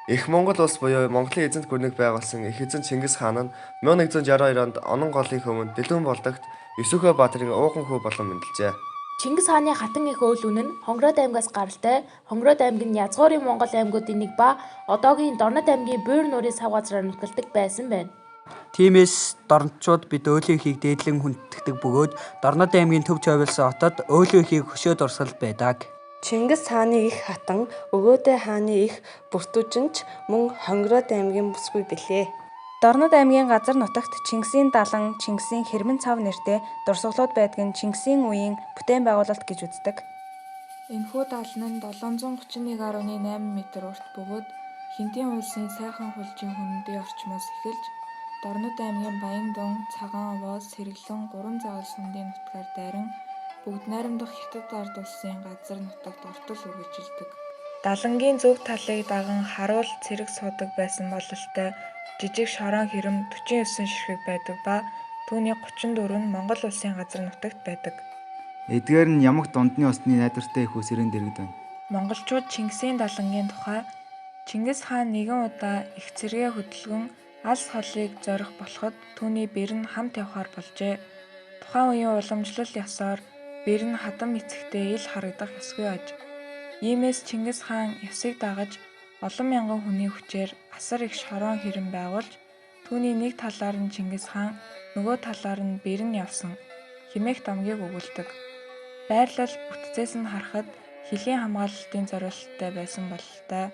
Их Монгол улс буюу Монголын эзэнт гүрнийг байгуулсан их эзэн Чингис хаан нь 1162 онд Онон голын өмнө Дэлгүүн болдогт Есүхэ баатарын ууган хүү болон мэндэлжээ. Чингис хааны хатан их үйл үнэ нь Хонгороод аймгаас гаралтай. Хонгороод аймаг нь язгуурын Монгол аймагуудын нэг ба одоогийн Дорнод аймгийн Буур нуурын сав газраар нөхөлдөг байсан байна. Тиймээс дорночууд бид өөлөө ихийг дээдлэн хүндэтгдэг бөгөөд Дорнод аймгийн төв чойволсон хотод өөлөө ихийг хөшөө дурсгал байдаг. Чингис хааны их хатан Өгөөдөө хааны их бүртүүжинч мөн Хонгороод аймгийн бүсгүй билээ. Дорнод аймгийн газар нутагт Чингисийн далан, Чингисийн хэрмэн цав нэртэй дурсгалууд байдаг нь Чингисийн үеийн бүтээн байгуулалт гэж үздэг. Энэхүү далан нь 731.8 м урт бөгөөд Хинтийн улсын сайхан хулжийн хөндийн орчмоос эхэлж Дорнод аймгийн Баян-Дун, Цагаан Овоос, Сэргэлэн, Гурван Заавал сүмдийн нутгаар дайран бүгд найрамдах Хятад ард улсын газар нутагт ортол үргэлжилдэг. Далангийн зөв талыг даган харуул цэрэг суудаг байсан бололтой жижиг шорон хэрэм 49 ширхэг байдаг ба түүний 34 нь Монгол улсын газар нутагт байдаг. Эдгээр нь ямагт дундны усны найдвартай их үсрэн дэргэд байна. Монголчууд Чингисийн далангийн тухай Чингис хаан нэгэн удаа их цэргээ хөдөлгөн алс холыг зорих болоход түүний бэр нь хамт явхаар болжээ. Тухайн үеийн уламжлал ёсоор бэр нь хадам эцэгтэй ил харагдах ёсгүй аж. Иймээс Чингис хаан ёсыг дагаж олон мянган хүний хүчээр асар их шорон хэрэм байгуулж түүний нэг талаар нь Чингис хаан нөгөө талаар нь бэр нь явсан хэмээх дамгийг өгүүлдэг. Байрлал бүтцээс нь харахад хилийн хамгаалалтын зориулалттай байсан бололтой.